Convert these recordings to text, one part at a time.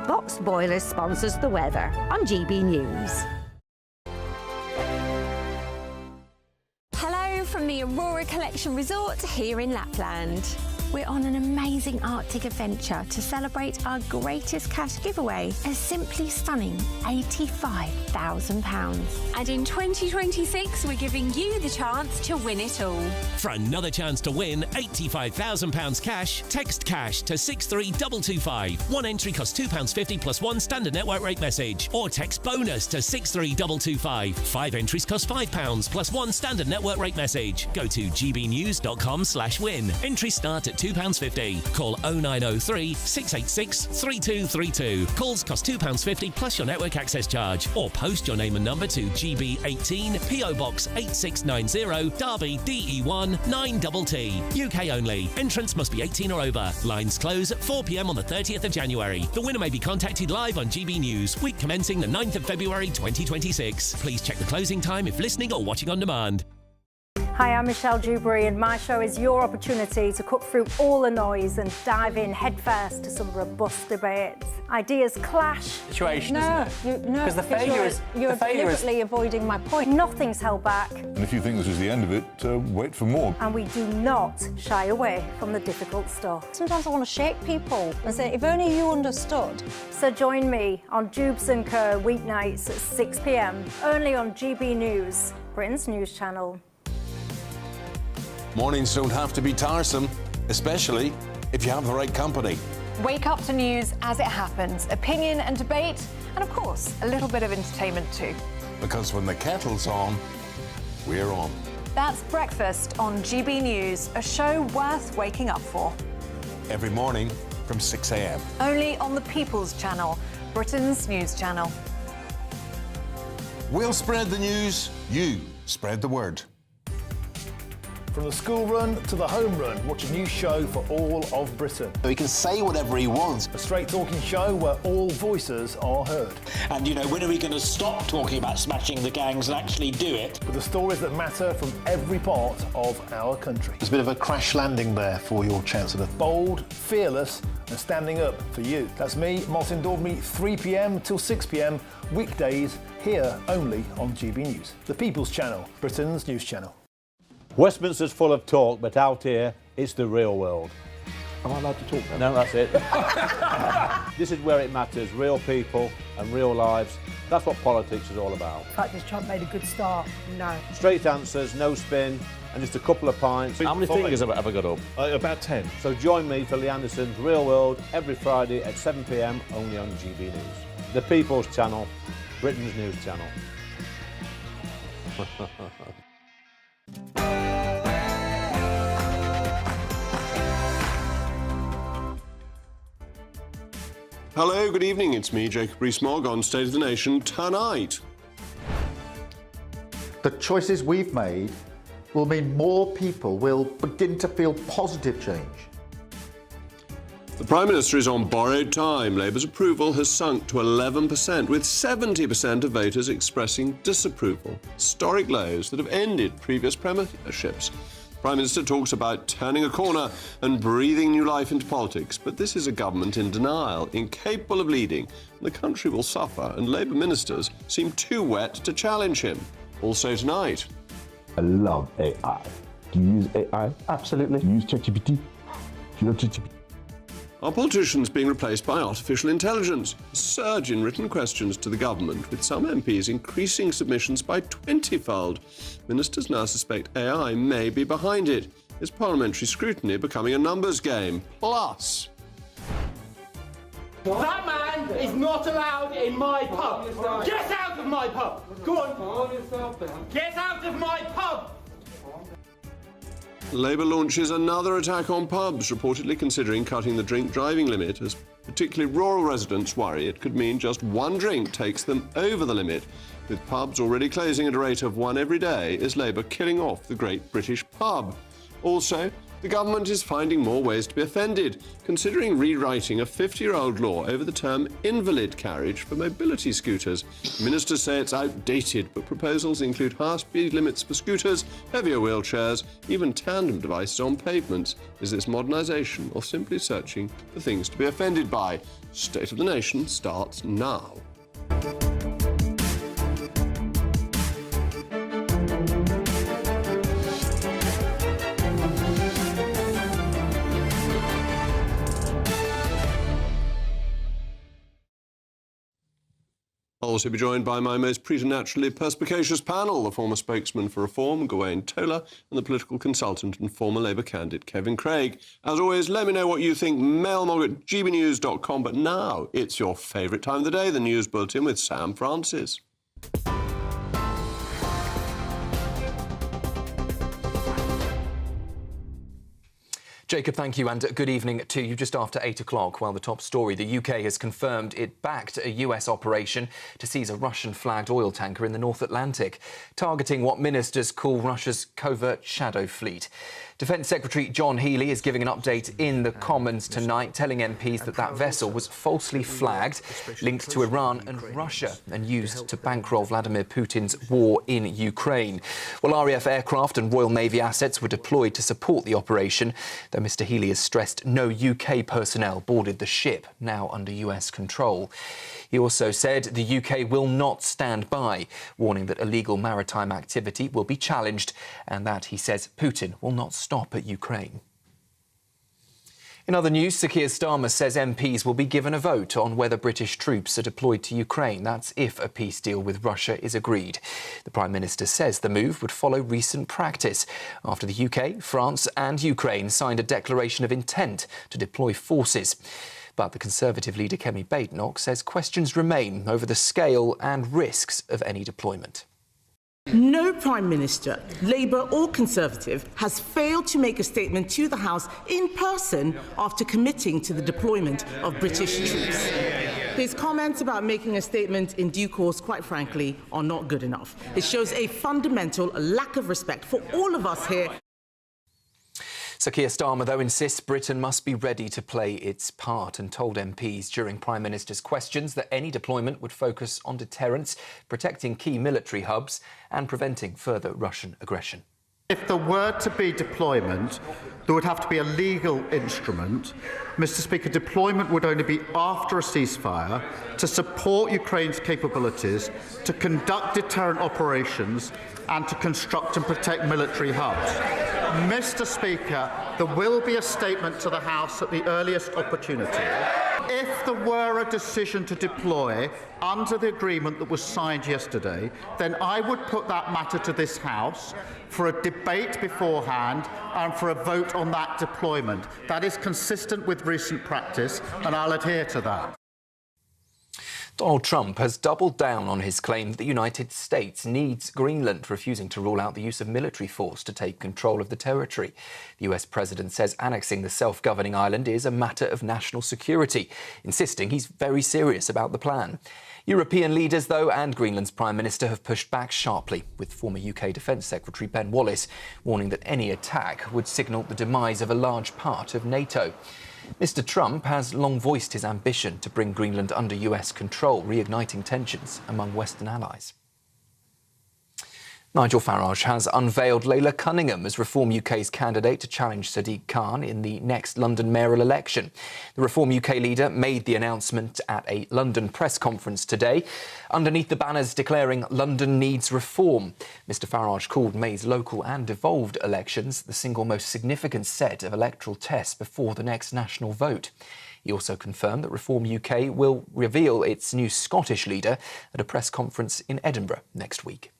Boxed Boilers sponsors the weather on GB News. Hello from the Aurora Collection Resort here in Lapland. We're on an amazing Arctic adventure to celebrate our greatest cash giveaway, a simply stunning £85,000. And in 2026, we're giving you the chance to win it all. For another chance to win £85,000 cash, text cash to 63225. One entry costs £2.50 plus one standard network rate message. Or text bonus to 63225. 5 entries cost £5 plus one standard network rate message. Go to gbnews.com/win. Entries start at £2.50. Call 0903 686 3232. Calls cost £2.50 plus your network access charge. Or post your name and number to GB18 PO Box 8690 Derby DE1 9TT. UK only. Entrance must be 18 or over. Lines close at 4 p.m. on the 30th of January. The winner may be contacted live on GB News, week commencing the 9th of February 2026. Please check the closing time if listening or watching on demand. Hi, I'm Michelle Dewberry, and my show is your opportunity to cut through all the noise and dive in headfirst to some robust debates. Ideas clash. Situation, isn't it? Because the failure is... You're deliberately avoiding my point. Nothing's held back. And if you think this is the end of it, wait for more. And we do not shy away from the difficult stuff. Sometimes I want to shake people and say, if only you understood. So join me on Jubes & Kerr weeknights at 6 p.m, only on GB News, Britain's news channel. Mornings don't have to be tiresome, especially if you have the right company. Wake up to news as it happens, opinion and debate, and of course, a little bit of entertainment too. Because when the kettle's on, we're on. That's Breakfast on GB News, a show worth waking up for. Every morning from 6 a.m. Only on the People's Channel, Britain's news channel. We'll spread the news, you spread the word. From the school run to the home run, watch a new show for all of Britain. So he can say whatever he wants. A straight-talking show where all voices are heard. And, you know, when are we going to stop talking about smashing the gangs and actually do it? With the stories that matter from every part of our country. There's a bit of a crash landing there for your Chancellor. Bold, fearless and standing up for you. That's me, Martin Daubney, 3 p.m. till 6 p.m, weekdays, here only on GB News. The People's Channel, Britain's news channel. Westminster's full of talk, but out here, it's the real world. Am I allowed to talk now? No, that's it. This is where it matters, real people and real lives. That's what politics is all about. In fact, this Trump made a good start. No. Straight answers, no spin, and just a couple of pints. How many fingers have I ever got up? About 10. So join me for Lee Anderson's Real World every Friday at 7 p.m, only on GB News. The People's Channel, Britain's news channel. Hello, good evening. It's me, Jacob Rees-Mogg, on State of the Nation tonight. The choices we've made will mean more people will begin to feel positive change. The Prime Minister is on borrowed time. Labour's approval has sunk to 11%, with 70% of voters expressing disapproval. Historic lows that have ended previous premierships. The Prime Minister talks about turning a corner and breathing new life into politics, but this is a government in denial, incapable of leading. The country will suffer, and Labour ministers seem too wet to challenge him. Also tonight. I love AI. Do you use AI? Absolutely. Do you use ChatGPT? Do you know ChatGPT? Are politicians being replaced by artificial intelligence? A surge in written questions to the government, with some MPs increasing submissions by 20-fold. Ministers now suspect AI may be behind it. Is parliamentary scrutiny becoming a numbers game? Plus... That man is not allowed in my pub. Get out of my pub. Go on. Get out of my pub. Labour launches another attack on pubs, reportedly considering cutting the drink driving limit, as particularly rural residents worry it could mean just one drink takes them over the limit. With pubs already closing at a rate of one every day, is Labour killing off the great British pub? Also, the government is finding more ways to be offended, considering rewriting a 50-year-old law over the term invalid carriage for mobility scooters. Ministers say it's outdated, but proposals include higher speed limits for scooters, heavier wheelchairs, even tandem devices on pavements. Is this modernisation or simply searching for things to be offended by? State of the Nation starts now. I'll also be joined by my most preternaturally perspicacious panel, the former spokesman for Reform, Gawain Tola, and the political consultant and former Labour candidate, Kevin Craig. As always, let me know what you think, mailmog@gbnews.com. But now it's your favourite time of the day, the News Bulletin with Sam Francis. Jacob, thank you, and good evening to you. Just after 8 o'clock, well, the top story, the UK has confirmed it backed a US operation to seize a Russian-flagged oil tanker in the North Atlantic, targeting what ministers call Russia's covert shadow fleet. Defence Secretary John Healey is giving an update in the Commons tonight, telling MPs that that vessel was falsely flagged, linked to Iran and Russia, and used to bankroll Vladimir Putin's war in Ukraine. Well, RAF aircraft and Royal Navy assets were deployed to support the operation, though Mr Healey has stressed no UK personnel boarded the ship, now under US control. He also said the UK will not stand by, warning that illegal maritime activity will be challenged and that, he says, Putin will not stop at Ukraine. In other news, Sir Keir Starmer says MPs will be given a vote on whether British troops are deployed to Ukraine. That's if a peace deal with Russia is agreed. The Prime Minister says the move would follow recent practice after the UK, France and Ukraine signed a declaration of intent to deploy forces. But the Conservative leader Kemi Badenoch says questions remain over the scale and risks of any deployment. No Prime Minister, Labour or Conservative, has failed to make a statement to the House in person after committing to the deployment of British troops. His comments about making a statement in due course, quite frankly, are not good enough. It shows a fundamental lack of respect for all of us here. Sir Keir Starmer, though, insists Britain must be ready to play its part and told MPs during Prime Minister's questions that any deployment would focus on deterrence, protecting key military hubs and preventing further Russian aggression. If there were to be deployment, there would have to be a legal instrument. Mr Speaker, deployment would only be after a ceasefire to support Ukraine's capabilities, to conduct deterrent operations and to construct and protect military hubs. Mr Speaker, there will be a statement to the House at the earliest opportunity. If there were a decision to deploy under the agreement that was signed yesterday, then I would put that matter to this House for a debate beforehand and for a vote on that deployment. That is consistent with recent practice, and I'll adhere to that. Donald Trump has doubled down on his claim that the United States needs Greenland, refusing to rule out the use of military force to take control of the territory. The US president says annexing the self-governing island is a matter of national security, insisting he's very serious about the plan. European leaders, though, and Greenland's Prime Minister have pushed back sharply, with former UK Defence Secretary Ben Wallace warning that any attack would signal the demise of a large part of NATO. Mr Trump has long voiced his ambition to bring Greenland under US control, reigniting tensions among Western allies. Nigel Farage has unveiled Leila Cunningham as Reform UK's candidate to challenge Sadiq Khan in the next London mayoral election. The Reform UK leader made the announcement at a London press conference today, underneath the banners declaring London needs reform. Mr Farage called May's local and devolved elections the single most significant set of electoral tests before the next national vote. He also confirmed that Reform UK will reveal its new Scottish leader at a press conference in Edinburgh next week.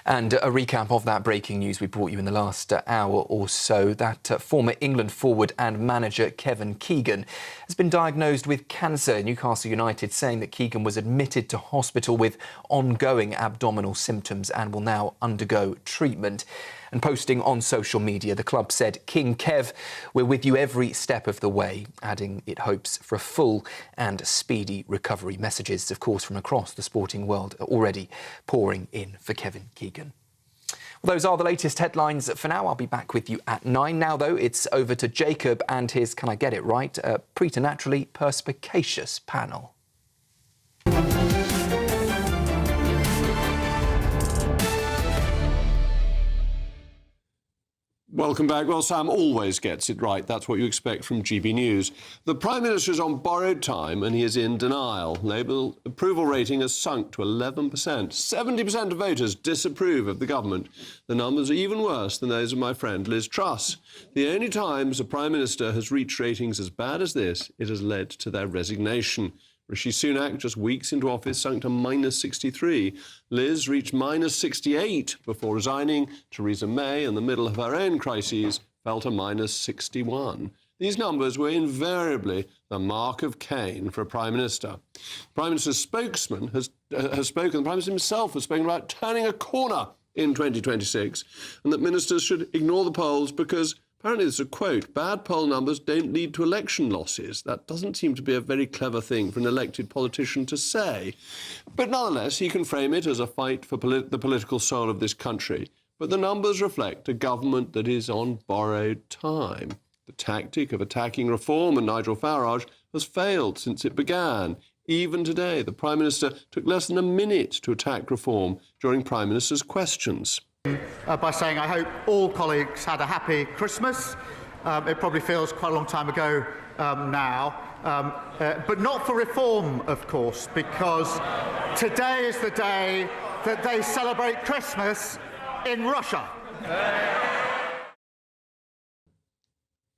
And a recap of that breaking news we brought you in the last hour or so, that former England forward and manager Kevin Keegan has been diagnosed with cancer. Newcastle United saying that Keegan was admitted to hospital with ongoing abdominal symptoms and will now undergo treatment. And posting on social media, the club said, "King Kev, we're with you every step of the way," adding it hopes for a full and speedy recovery. Messages, of course, from across the sporting world are already pouring in for Kevin Keegan. Well, those are the latest headlines for now. I'll be back with you at 9. Now, though, it's over to Jacob and his, can I get it right, preternaturally perspicacious panel. Welcome back. Well, Sam always gets it right. That's what you expect from GB News. The Prime Minister is on borrowed time and he is in denial. Labour approval rating has sunk to 11%. 70% of voters disapprove of the government. The numbers are even worse than those of my friend Liz Truss. The only times a Prime Minister has reached ratings as bad as this, it has led to their resignation. Rishi Sunak, just weeks into office, sunk to -63. Liz reached -68 before resigning. Theresa May, in the middle of her own crises, fell to -61. These numbers were invariably the mark of Cain for a Prime Minister. The Prime Minister's spokesman has spoken, the Prime Minister himself has spoken about turning a corner in 2026 and that ministers should ignore the polls because apparently, there's a quote, bad poll numbers don't lead to election losses. That doesn't seem to be a very clever thing for an elected politician to say. But nonetheless, he can frame it as a fight for the political soul of this country. But the numbers reflect a government that is on borrowed time. The tactic of attacking reform and Nigel Farage has failed since it began. Even today, the Prime Minister took less than a minute to attack reform during Prime Minister's questions. By saying I hope all colleagues had a happy Christmas. It probably feels quite a long time ago now, but not for reform, of course, because today is the day that they celebrate Christmas in Russia.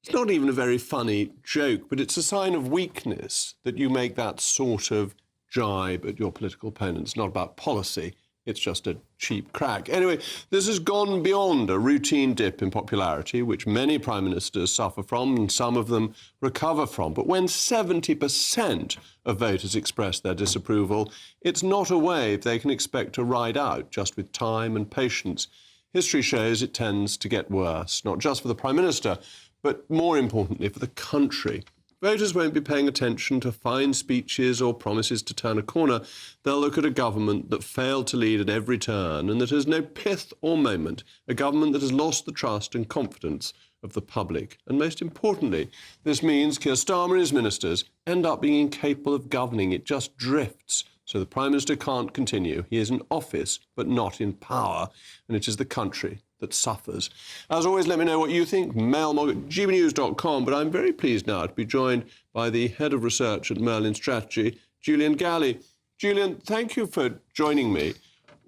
It's not even a very funny joke, but it's a sign of weakness that you make that sort of jibe at your political opponents. It's not about policy. It's just a cheap crack. Anyway, this has gone beyond a routine dip in popularity, which many prime ministers suffer from and some of them recover from. But when 70% of voters express their disapproval, it's not a wave they can expect to ride out just with time and patience. History shows it tends to get worse, not just for the prime minister, but more importantly for the country. Voters won't be paying attention to fine speeches or promises to turn a corner. They'll look at a government that failed to lead at every turn and that has no pith or moment, a government that has lost the trust and confidence of the public. And most importantly, this means Keir Starmer and his ministers end up being incapable of governing. It just drifts. So the Prime Minister can't continue. He is in office, but not in power. And it is the country that suffers. As always, let me know what you think. Mail Mogg at gbnews.com. But I'm very pleased now to be joined by the Head of Research at Merlin Strategy, Julian Galley. Julian, thank you for joining me.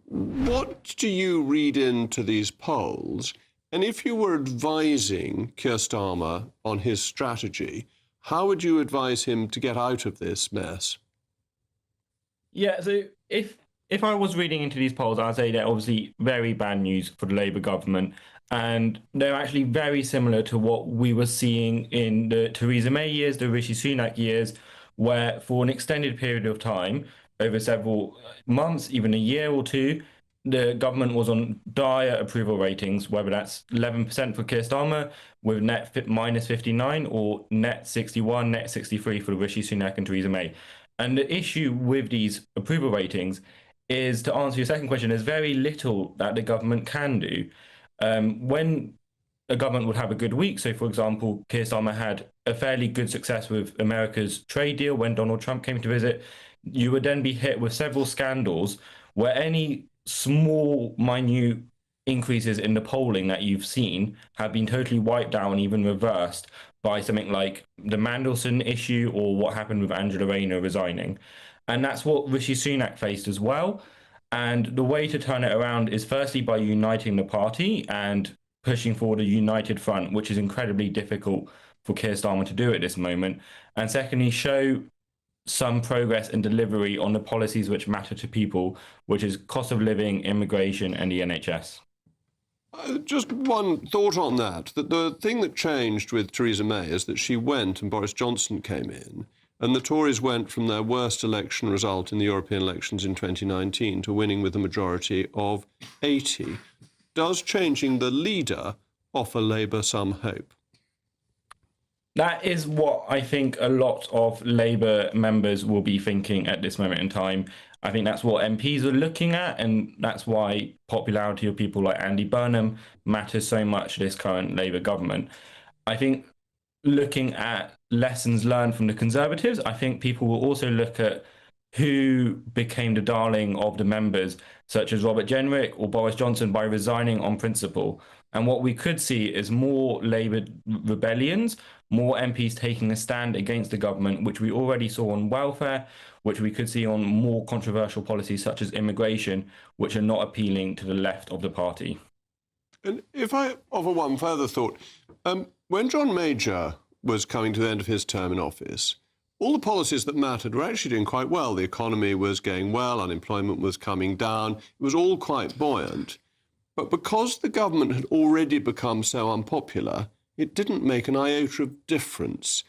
What do you read into these polls? And if you were advising Keir Starmer on his strategy, how would you advise him to get out of this mess? Yeah, so if I was reading into these polls, I'd say they're obviously very bad news for the Labour government. And they're actually very similar to what we were seeing in the Theresa May years, the Rishi Sunak years, where for an extended period of time, over several months, even a year or two, the government was on dire approval ratings, whether that's 11% for Keir Starmer, with net -59, or net 61, net 63 for Rishi Sunak and Theresa May. And the issue with these approval ratings is, to answer your second question, there's very little that the government can do. When a government would have a good week, so for example, Keir Starmer had a fairly good success with America's trade deal when Donald Trump came to visit, you would then be hit with several scandals where any small, minute increases in the polling that you've seen have been totally wiped out and even reversed by something like the Mandelson issue or what happened with Angela Rayner resigning. And that's what Rishi Sunak faced as well. And the way to turn it around is firstly by uniting the party and pushing forward a united front, which is incredibly difficult for Keir Starmer to do at this moment. And secondly, show some progress and delivery on the policies which matter to people, which is cost of living, immigration, and the NHS. Just one thought on that, that the thing that changed with Theresa May is that she went and Boris Johnson came in, and the Tories went from their worst election result in the European elections in 2019 to winning with a majority of 80. Does changing the leader offer Labour some hope? That is what I think a lot of Labour members will be thinking at this moment in time. I think that's what MPs are looking at, and that's why popularity of people like Andy Burnham matters so much to this current Labour government. I think looking at lessons learned from the Conservatives, I think people will also look at who became the darling of the members, such as Robert Jenrick or Boris Johnson, by resigning on principle. And what we could see is more Labour rebellions, more MPs taking a stand against the government, which we already saw on welfare, which we could see on more controversial policies such as immigration, which are not appealing to the left of the party. And if I offer one further thought, when John Major was coming to the end of his term in office, all the policies that mattered were actually doing quite well. The economy was going well, unemployment was coming down, it was all quite buoyant. But because the government had already become so unpopular, it didn't make an iota of difference.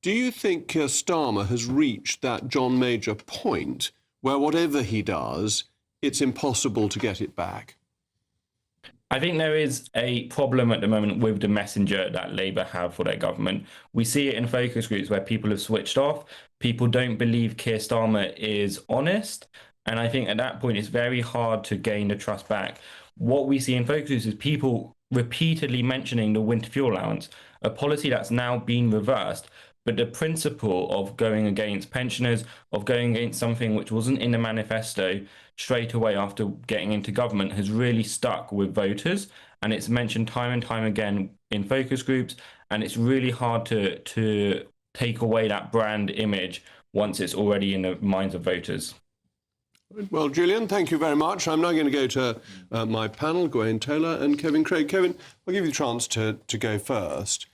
Do you think Keir Starmer has reached that John Major point where whatever he does, it's impossible to get it back? I think there is a problem at the moment with the messenger that Labour have for their government. We see it in focus groups where people have switched off. People don't believe Keir Starmer is honest. And I think at that point, it's very hard to gain the trust back. What we see in focus groups is people repeatedly mentioning the winter fuel allowance, a policy that's now been reversed. But the principle of going against pensioners, of going against something which wasn't in the manifesto straight away after getting into government, has really stuck with voters. And it's mentioned time and time again in focus groups. And it's really hard to take away that brand image once it's already in the minds of voters. Well, Julian, thank you very much. I'm now going to go to my panel, Gawain Taylor and Kevin Craig. Kevin, I'll give you the chance to go first.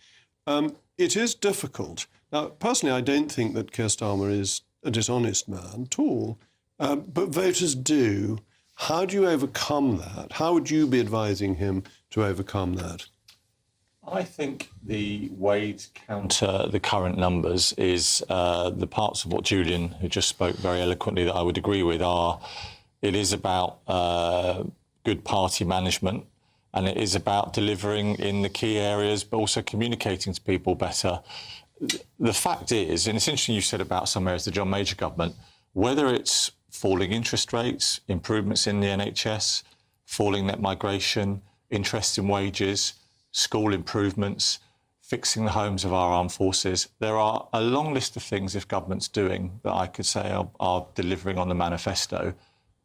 It is difficult. Now, personally, I don't think that Keir Starmer is a dishonest man at all, but voters do. How do you overcome that? How would you be advising him to overcome that? I think the way to counter the current numbers is the parts of what Julian, who just spoke very eloquently, that I would agree with are, it is about good party management, and it is about delivering in the key areas, but also communicating to people better. The fact is, and it's interesting you said about some areas, the John Major government, whether it's falling interest rates, improvements in the NHS, falling net migration, interest in wages, school improvements, fixing the homes of our armed forces. There are a long list of things if government's doing that I could say are delivering on the manifesto.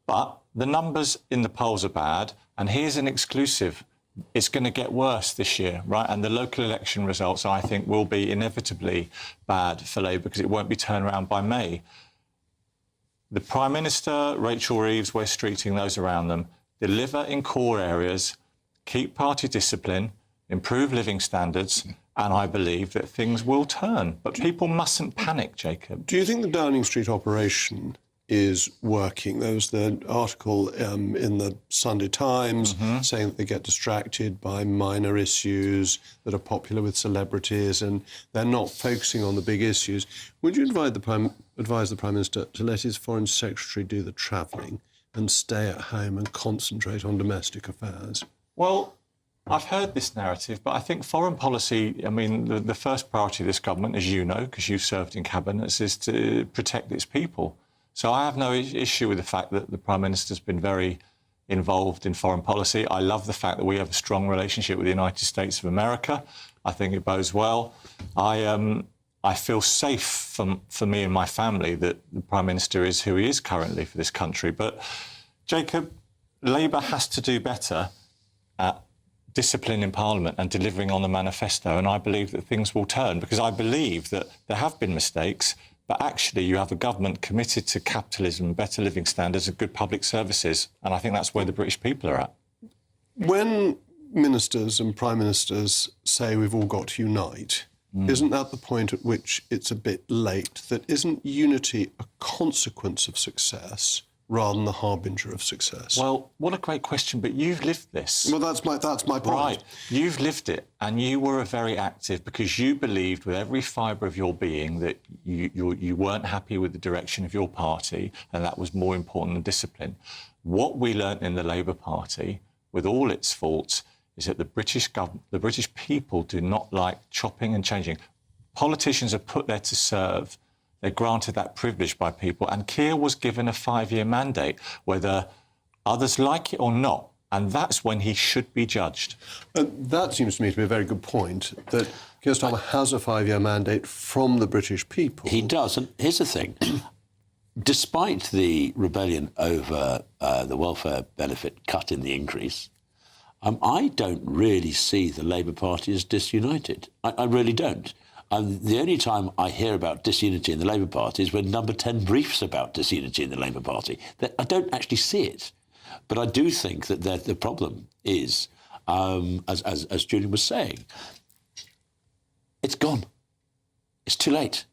But the numbers in the polls are bad, and here's an exclusive. It's going to get worse this year, right? And the local election results, I think, will be inevitably bad for Labour because it won't be turned around by May. The Prime Minister, Rachel Reeves, Wes Streeting, those around them, deliver in core areas, keep party discipline, improve living standards, and I believe that things will turn. But people mustn't panic, Jacob. Do you think the Downing Street operation is working? There was the article in the Sunday Times saying that they get distracted by minor issues that are popular with celebrities and they're not focusing on the big issues. Would you advise the Prime Minister to let his Foreign Secretary do the travelling and stay at home and concentrate on domestic affairs? Well, I've heard this narrative, but I think foreign policy, I mean, the first priority of this government, as you know, because you've served in cabinets, is to protect its people. So I have no issue with the fact that the Prime Minister's been very involved in foreign policy. I love the fact that we have a strong relationship with the United States of America. I think it bodes well. I feel safe for me and my family that the Prime Minister is who he is currently for this country. But, Jacob, Labour has to do better at discipline in Parliament and delivering on the manifesto, and I believe that things will turn, because I believe that there have been mistakes, but actually you have a government committed to capitalism, better living standards and good public services, and I think that's where the British people are at. When ministers and prime ministers say we've all got to unite, isn't that the point at which it's a bit late? That isn't unity a consequence of success rather than the harbinger of success? Well, what a great question, but you've lived this. Well, that's my point. Right, you've lived it, and you were very active because you believed with every fibre of your being that you weren't happy with the direction of your party, and that was more important than discipline. What we learnt in the Labour Party, with all its faults, is that the British people do not like chopping and changing. Politicians are put there to serve. They're granted that privilege by people. And Keir was given a 5-year mandate, whether others like it or not. And that's when he should be judged. That seems to me to be a very good point, that Keir Starmer has a 5-year mandate from the British people. He does. And here's the thing. Despite the rebellion over the welfare benefit cut in the increase, I don't really see the Labour Party as disunited. I really don't. The only time I hear about disunity in the Labour Party is when Number 10 briefs about disunity in the Labour Party. I don't actually see it. But I do think that the problem is, as Julian was saying, it's gone. It's too late.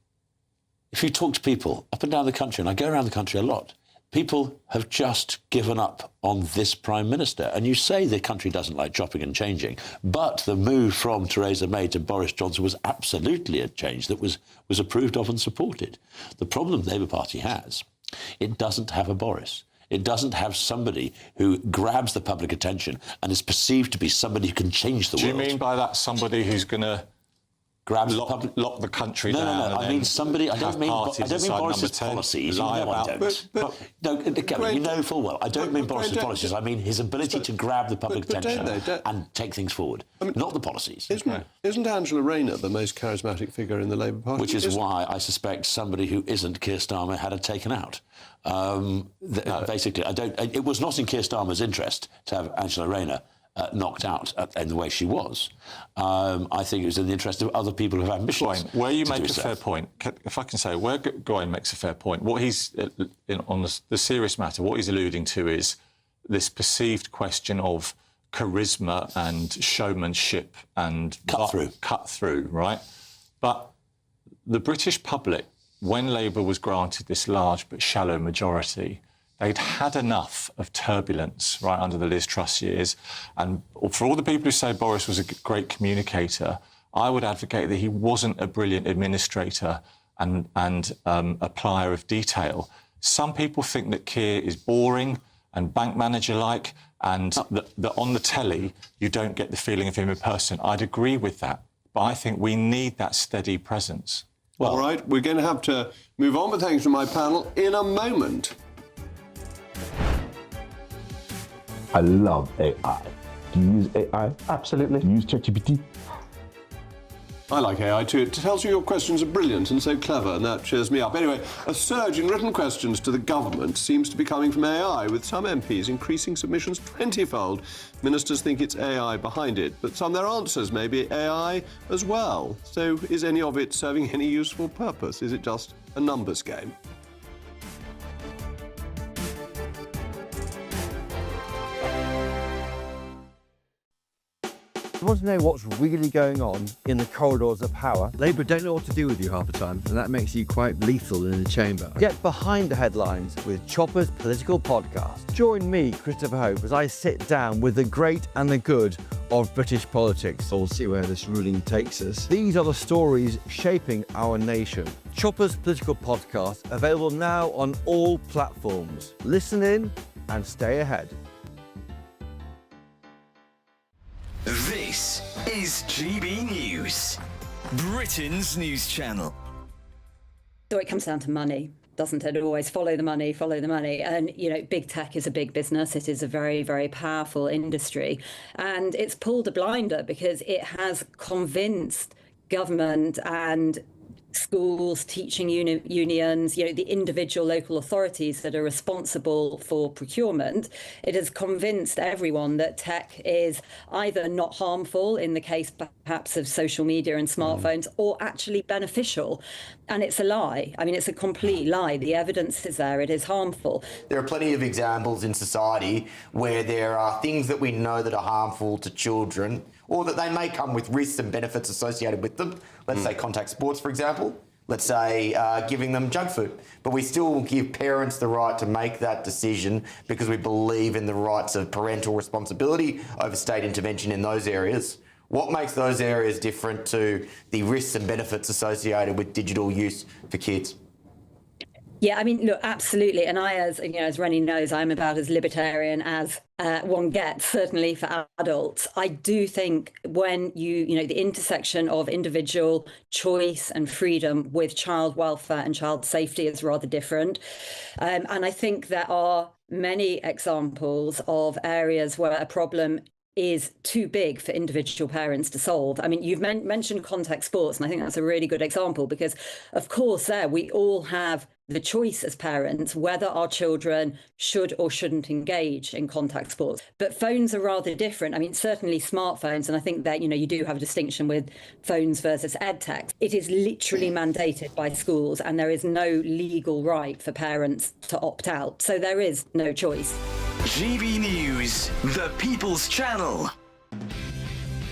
If you talk to people up and down the country, and I go around the country a lot, people have just given up on this Prime Minister. And you say the country doesn't like chopping and changing, but the move from Theresa May to Boris Johnson was absolutely a change that was approved of and supported. The problem the Labour Party has, it doesn't have a Boris. It doesn't have somebody who grabs the public attention and is perceived to be somebody who can change the world. Do you mean by that somebody who's going to lock the country down? No. I mean somebody. I don't mean Boris's policies. Lie about. You know full well. I don't mean Boris's policies. I mean his ability to grab the public attention and take things forward, not the policies. Isn't Angela Rayner the most charismatic figure in the Labour Party? Which is why I suspect somebody who isn't Keir Starmer had her taken out. Basically, it was not in Keir Starmer's interest to have Angela Rayner knocked out in the way she was. I think it was in the interest of other people who have ambitions. Where you make a fair point, if I can say, where Gawain makes a fair point, what he's, on the serious matter, what he's alluding to is this perceived question of charisma and showmanship and cut through, right? But the British public, when Labour was granted this large but shallow majority, they'd had enough of turbulence right under the Liz Truss years. And for all the people who say Boris was a great communicator, I would advocate that he wasn't a brilliant administrator and applier of detail. Some people think that Keir is boring and bank manager-like, and that on the telly you don't get the feeling of him in person. I'd agree with that, but I think we need that steady presence. Well, all right, we're going to have to move on, but thanks to my panel in a moment. I love AI. Do you use AI? Absolutely. Do you use ChatGPT? I like AI too. It tells you your questions are brilliant and so clever, and that cheers me up. Anyway, a surge in written questions to the government seems to be coming from AI, with some MPs increasing submissions 20-fold. Ministers think it's AI behind it, but some their answers may be AI as well. So is any of it serving any useful purpose? Is it just a numbers game? You want to know what's really going on in the corridors of power? Labour don't know what to do with you half the time, and that makes you quite lethal in the chamber. Get behind the headlines with Chopper's Political Podcast. Join me, Christopher Hope, as I sit down with the great and the good of British politics. We'll see where this ruling takes us. These are the stories shaping our nation. Chopper's Political Podcast, available now on all platforms. Listen in and stay ahead. This is GB News, Britain's news channel. So it comes down to money, doesn't it? Always follow the money, follow the money. And, you know, big tech is a big business. It is a very, very powerful industry. And it's pulled a blinder because it has convinced government and schools, teaching unions, you know, the individual local authorities that are responsible for procurement. It has convinced everyone that tech is either not harmful in the case perhaps of social media and smartphones, or actually beneficial. And it's a lie. I mean, it's a complete lie. The evidence is there. It is harmful. There are plenty of examples in society where there are things that we know that are harmful to children, or that they may come with risks and benefits associated with them. Let's say contact sports, for example. Let's say giving them junk food. But we still give parents the right to make that decision because we believe in the rights of parental responsibility over state intervention in those areas. What makes those areas different to the risks and benefits associated with digital use for kids? Yeah, I mean, look, absolutely. And I, as you know, as Rennie knows, I'm about as libertarian as one gets, certainly for adults. I do think when the intersection of individual choice and freedom with child welfare and child safety is rather different. And I think there are many examples of areas where a problem is too big for individual parents to solve. I mean, you've mentioned contact sports, and I think that's a really good example because, of course, there we all have the choice as parents whether our children should or shouldn't engage in contact sports. But phones are rather different. I mean, certainly smartphones, and I think that, you do have a distinction with phones versus edtech. It is literally mandated by schools, and there is no legal right for parents to opt out. So there is no choice. GB News, the People's Channel.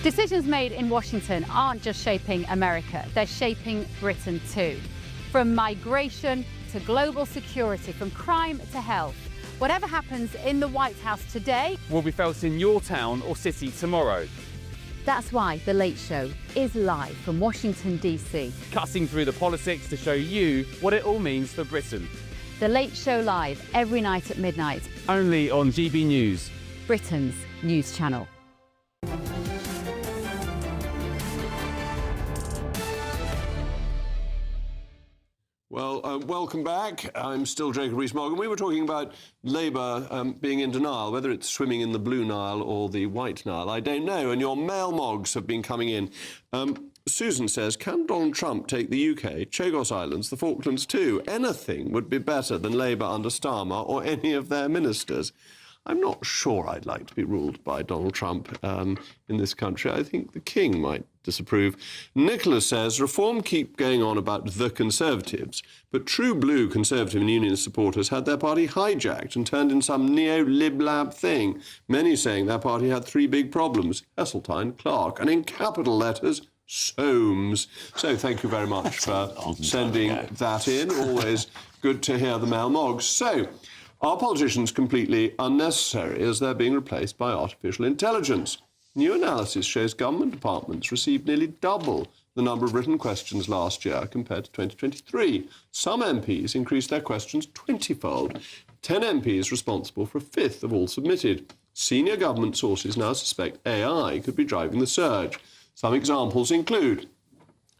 Decisions made in Washington aren't just shaping America, they're shaping Britain too. From migration to global security, from crime to health. Whatever happens in the White House today will be felt in your town or city tomorrow. That's why The Late Show is live from Washington, D.C. Cutting through the politics to show you what it all means for Britain. The Late Show live every night at midnight. Only on GB News, Britain's news channel. Well, welcome back. I'm still Jacob Rees-Mogg, and we were talking about Labour being in denial, whether it's swimming in the Blue Nile or the White Nile, I don't know, and your mail mogs have been coming in. Susan says, can Donald Trump take the UK, Chagos Islands, the Falklands too? Anything would be better than Labour under Starmer or any of their ministers. I'm not sure I'd like to be ruled by Donald Trump in this country. I think the King might disapprove. Nicholas says, reform keep going on about the Conservatives, but true blue Conservative and Unionist supporters had their party hijacked and turned into some neo-lib-lab thing. Many saying their party had three big problems: Heseltine, Clark, and in capital letters, Soames. So thank you very much for sending that in. Always good to hear the mail mogs. So, are politicians completely unnecessary as they're being replaced by artificial intelligence? New analysis shows government departments received nearly double the number of written questions last year compared to 2023. Some MPs increased their questions 20-fold. 10 MPs responsible for a fifth of all submitted. Senior government sources now suspect AI could be driving the surge. Some examples include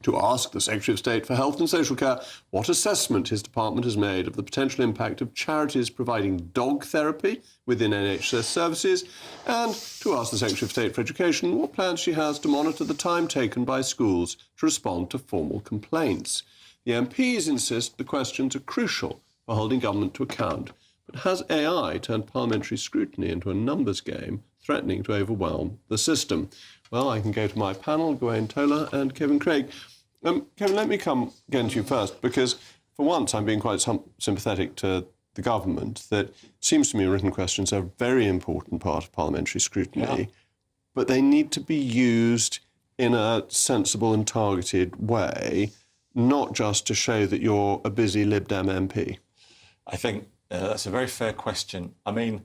to ask the Secretary of State for Health and Social Care what assessment his department has made of the potential impact of charities providing dog therapy within NHS services, and to ask the Secretary of State for Education what plans she has to monitor the time taken by schools to respond to formal complaints. The MPs insist the questions are crucial for holding government to account. But has AI turned parliamentary scrutiny into a numbers game, threatening to overwhelm the system? Well, I can go to my panel, Gawain Tola and Kevin Craig. Kevin, let me come again to you first, because for once I'm being quite sympathetic to the government. That it seems to me written questions are a very important part of parliamentary scrutiny, but they need to be used in a sensible and targeted way, not just to show that you're a busy Lib Dem MP. I think that's a very fair question. I mean,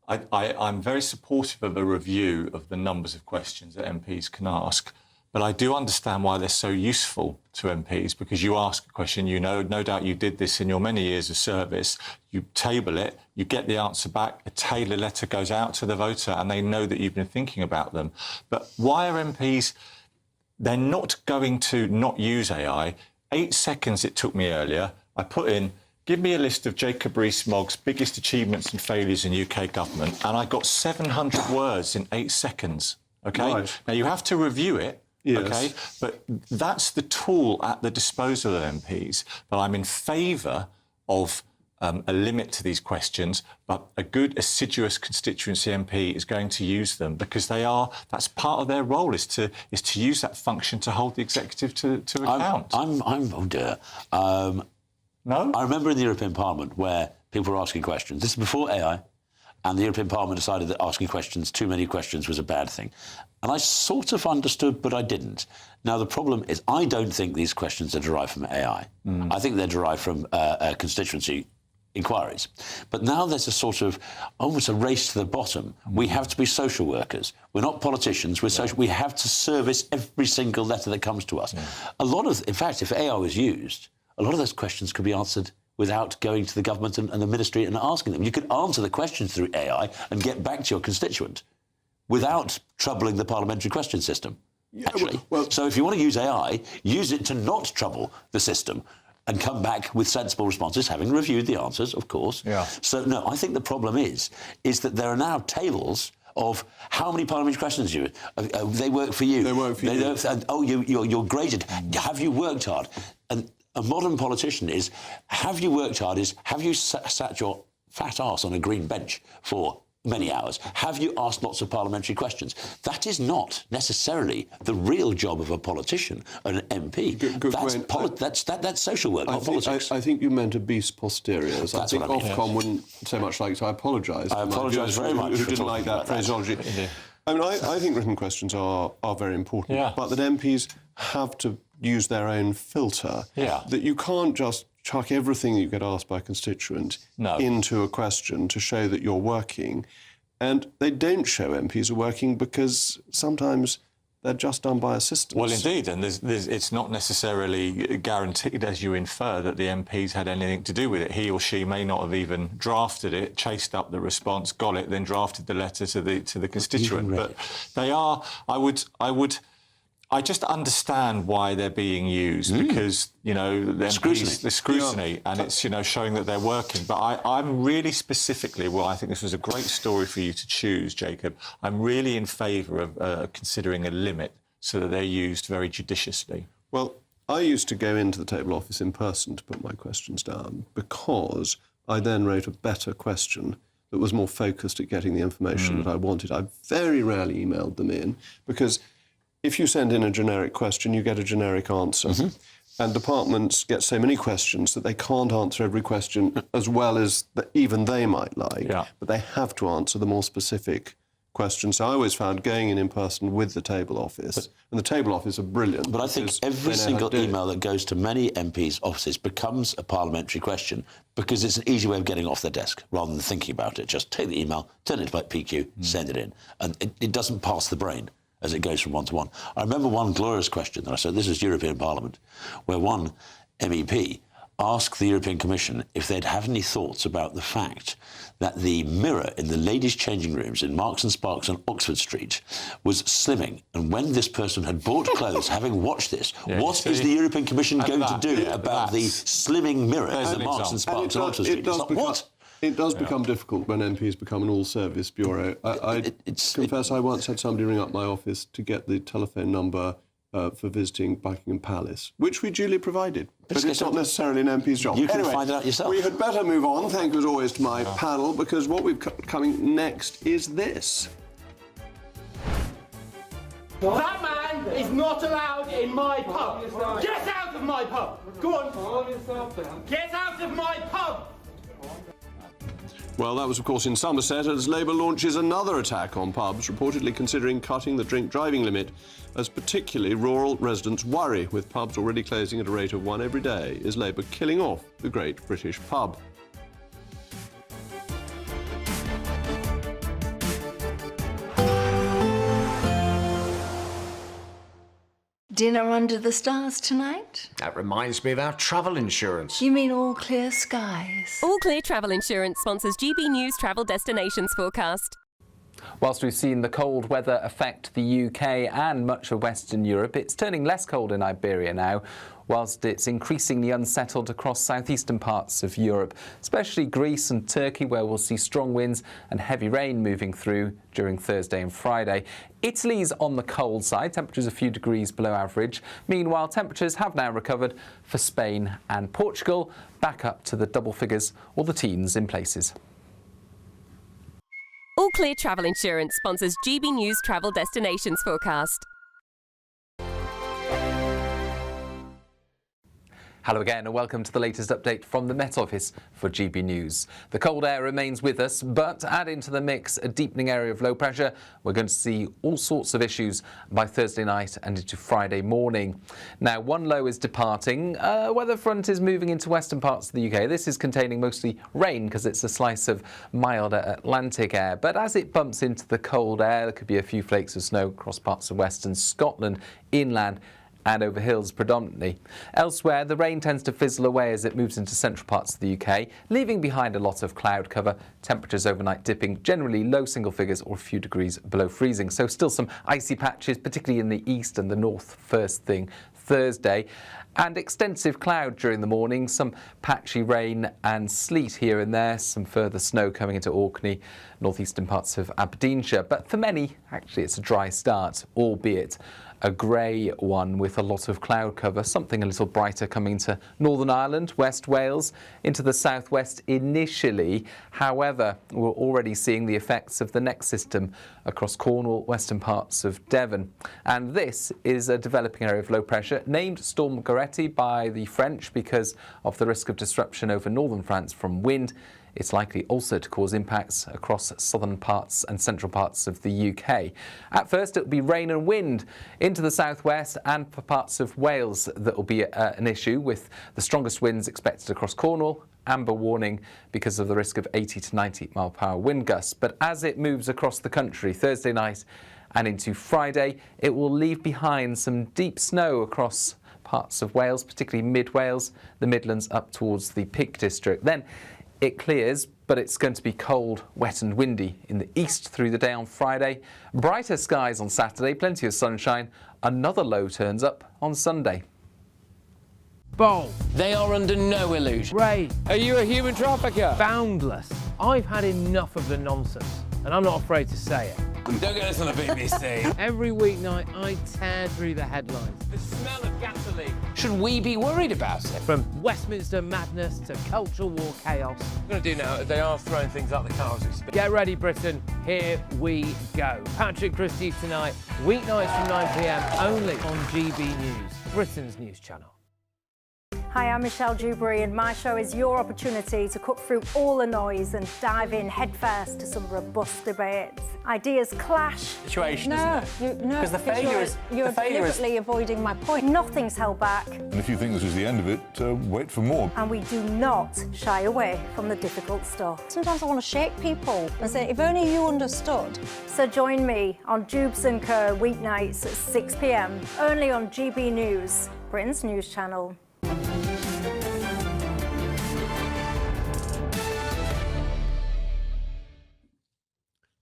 I'm very supportive of a review of the numbers of questions that MPs can ask, but I do understand why they're so useful to MPs, because you ask a question, no doubt you did this in your many years of service, you table it, you get the answer back, a tailored letter goes out to the voter and they know that you've been thinking about them. But why are MPs, they're not going to not use AI. 8 seconds it took me earlier, I put in, give me a list of Jacob Rees-Mogg's biggest achievements and failures in UK government, and I got 700 words in 8 seconds, OK? Right. Now, you have to review it, OK? But that's the tool at the disposal of MPs. But I'm in favour of a limit to these questions, but a good, assiduous constituency MP is going to use them because that's part of their role is to use that function to hold the executive to account. Oh dear. No? I remember in the European Parliament where people were asking questions. This is before AI, and the European Parliament decided that asking questions, too many questions, was a bad thing. And I sort of understood, but I didn't. Now, the problem is I don't think these questions are derived from AI. I think they're derived from constituency inquiries. But now there's a sort of almost a race to the bottom. We have to be social workers. We're not politicians. We're social. We have to service every single letter that comes to us. In fact, if AI was used, a lot of those questions could be answered without going to the government and the ministry and asking them. You could answer the questions through AI and get back to your constituent without troubling the parliamentary question system, actually. So if you want to use AI, use it to not trouble the system and come back with sensible responses, having reviewed the answers, of course. Yeah. So, no, I think the problem is that there are now tables of how many parliamentary questions they work for you. They work for you. You're graded. Have you worked hard? And a modern politician is, have you worked hard? Is, have you sat your fat arse on a green bench for many hours? Have you asked lots of parliamentary questions? That is not necessarily the real job of a politician, an MP. That's social work, not politics. I think you meant obese posteriors. That's I think what I mean. Ofcom wouldn't so much like, so I apologise. I apologise very much who for didn't talking like that about that. phraseology. I mean, I think written questions are very important, but that MPs have to use their own filter. That you can't just chuck everything you get asked by a constituent into a question to show that you're working. And they don't show MPs are working because sometimes they're just done by assistants. Well, indeed, and it's not necessarily guaranteed, as you infer, that the MP's had anything to do with it. He or she may not have even drafted it, chased up the response, got it, then drafted the letter to the constituent. But they are. I just understand why they're being used because, you know, the scrutiny, and it's, you know, showing that they're working. But I'm really specifically, I think this was a great story for you to choose, Jacob. I'm really in favour of considering a limit so that they're used very judiciously. Well, I used to go into the table office in person to put my questions down because I then wrote a better question that was more focused at getting the information that I wanted. I very rarely emailed them in because if you send in a generic question, you get a generic answer. And departments get so many questions that they can't answer every question as well as even they might like. But they have to answer the more specific questions. So I always found going in person with the table office, and the table office are brilliant. But I think every single email that goes to many MPs' offices becomes a parliamentary question because it's an easy way of getting off their desk rather than thinking about it. Just take the email, turn it to PQ, send it in. And it doesn't pass the brain as it goes from one to one. I remember one glorious question that I said, this is European Parliament, where one MEP asked the European Commission if they'd have any thoughts about the fact that the mirror in the ladies' changing rooms in Marks and Sparks on Oxford Street was slimming. And when this person had bought clothes, having watched this, what is the European Commission going to do about the slimming mirror in the Marks and Sparks on Oxford Street? It does become difficult when MPs become an all-service bureau. I confess I once had somebody ring up my office to get the telephone number for visiting Buckingham Palace, which we duly provided. But it's not necessarily an MP's job. You can find it out yourself. We had better move on. Thank you as always to my panel, because what we've coming next is this. That man is not allowed in my pub. Get out of my pub. Go on. Get out of my pub. Well, that was, of course, in Somerset, as Labour launches another attack on pubs, reportedly considering cutting the drink driving limit, as particularly rural residents worry. With pubs already closing at a rate of one every day, is Labour killing off the great British pub? Dinner under the stars tonight? That reminds me of our travel insurance. You mean All Clear Skies? All Clear Travel Insurance sponsors GBNews travel destinations forecast. Whilst we've seen the cold weather affect the UK and much of Western Europe, it's turning less cold in Iberia now, whilst it's increasingly unsettled across southeastern parts of Europe, especially Greece and Turkey, where we'll see strong winds and heavy rain moving through during Thursday and Friday. Italy's on the cold side, temperatures a few degrees below average. Meanwhile, temperatures have now recovered for Spain and Portugal, back up to the double figures or the teens in places. All Clear Travel Insurance sponsors GBNews travel destinations forecast. Hello again and welcome to the latest update from the Met Office for GB News. The cold air remains with us, but add into the mix a deepening area of low pressure. We're going to see all sorts of issues by Thursday night and into Friday morning. Now, one low is departing. A weather front is moving into western parts of the UK. This is containing mostly rain because it's a slice of milder Atlantic air. But as it bumps into the cold air, there could be a few flakes of snow across parts of western Scotland, inland, and over hills predominantly. Elsewhere, the rain tends to fizzle away as it moves into central parts of the UK, leaving behind a lot of cloud cover. Temperatures overnight dipping generally low single figures or a few degrees below freezing. So still some icy patches, particularly in the east and the north first thing Thursday. And extensive cloud during the morning, some patchy rain and sleet here and there, some further snow coming into Orkney, northeastern parts of Aberdeenshire. But for many, actually, it's a dry start, albeit a grey one with a lot of cloud cover, something a little brighter coming to Northern Ireland, West Wales, into the southwest initially. However, we're already seeing the effects of the next system across Cornwall, western parts of Devon. And this is a developing area of low pressure, named Storm Goretti by the French because of the risk of disruption over northern France from wind. It's likely also to cause impacts across southern parts and central parts of the UK. At first, it will be rain and wind into the southwest and for parts of Wales that will be an issue, with the strongest winds expected across Cornwall. Amber warning because of the risk of 80 to 90 mile per hour wind gusts. But as it moves across the country Thursday night and into Friday, it will leave behind some deep snow across parts of Wales, particularly mid-Wales, the Midlands up towards the Peak District. Then it clears, but it's going to be cold, wet and windy in the east through the day on Friday. Brighter skies on Saturday, plenty of sunshine. Another low turns up on Sunday. Bold. They are under no illusion. Ray. Are you a human trafficker? Boundless. I've had enough of the nonsense, and I'm not afraid to say it. Don't get us on the BBC. Every weeknight, I tear through the headlines. The smell of gasoline. Should we be worried about it? From Westminster madness to cultural war chaos. What we're going to do now is they are throwing things out the car as we speak. Get ready, Britain. Here we go. Patrick Christie tonight, weeknights from 9 p.m. only on GB News, Britain's news channel. Hi, I'm Michelle Dewberry, and my show is your opportunity to cut through all the noise and dive in headfirst to some robust debates. Ideas clash. Situation, isn't it? No, because the failure is you're deliberately avoiding my point. Nothing's held back. And if you think this was the end of it, wait for more. And we do not shy away from the difficult stuff. Sometimes I want to shake people and say, if only you understood. So join me on Jubes & Co. weeknights at 6 p.m. only on GB News, Britain's news channel.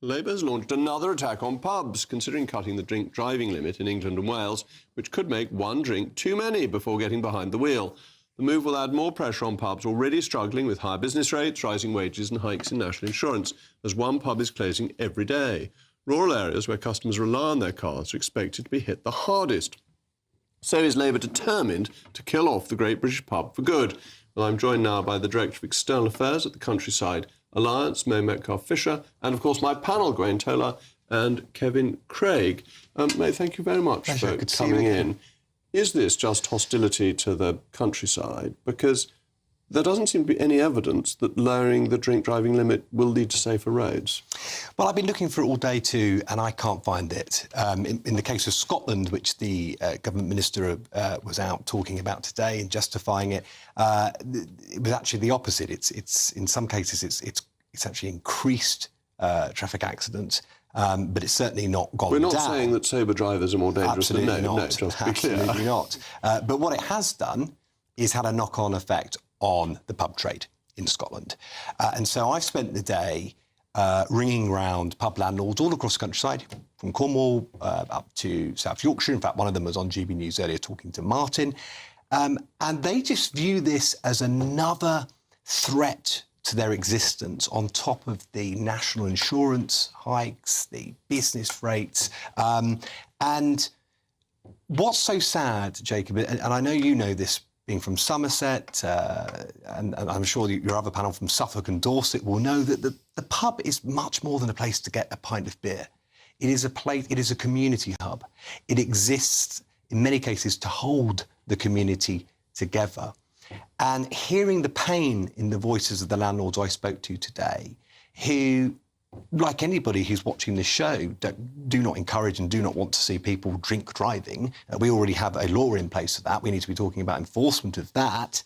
Labour has launched another attack on pubs, considering cutting the drink driving limit in England and Wales, which could make one drink too many before getting behind the wheel. The move will add more pressure on pubs already struggling with higher business rates, rising wages and hikes in national insurance, as one pub is closing every day. Rural areas where customers rely on their cars are expected to be hit the hardest. So is Labour determined to kill off the Great British Pub for good? Well, I'm joined now by the Director of External Affairs at the Countryside Alliance, Mo Metcalfe-Fisher, and of course my panel, Graeme Tolar and Kevin Craig. Mo, thank you very much for coming in. Is this just hostility to the countryside? Because there doesn't seem to be any evidence that lowering the drink driving limit will lead to safer roads. Well, I've been looking for it all day too, and I can't find it. In the case of Scotland, which the government minister was out talking about today and justifying it, it was actually the opposite. It's in some cases it's actually increased traffic accidents. But it's certainly not gone down. We're not saying that sober drivers are more dangerous than no, just to be clear. Absolutely not. But what it has done is had a knock-on effect on the pub trade in Scotland. And so I've spent the day ringing round pub landlords all across the countryside, from Cornwall up to South Yorkshire. In fact, one of them was on GB News earlier talking to Martin. And they just view this as another threat to their existence on top of the national insurance hikes, the business rates. And what's so sad, Jacob, and I know you know this being from Somerset, and I'm sure your other panel from Suffolk and Dorset will know that the pub is much more than a place to get a pint of beer. It is a community hub. It exists, in many cases, to hold the community together. And hearing the pain in the voices of the landlords I spoke to today, who, like anybody who's watching this show, do not encourage and do not want to see people drink driving. We already have a law in place for that. We need to be talking about enforcement of that.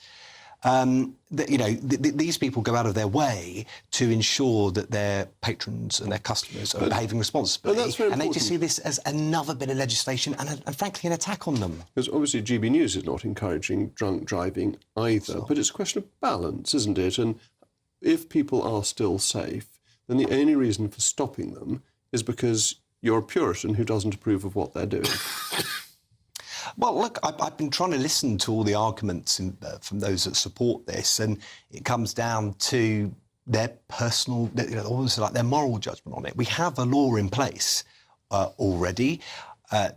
These people go out of their way to ensure that their patrons and their customers are behaving responsibly. And they just see this as another bit of legislation and frankly, an attack on them. Because obviously GBNews is not encouraging drunk driving either, but it's a question of balance, isn't it? And if people are still safe, then the only reason for stopping them is because you're a Puritan who doesn't approve of what they're doing. Well, look, I've been trying to listen to all the arguments from those that support this, and it comes down to their personal, almost like their moral judgment on it. We have a law in place already.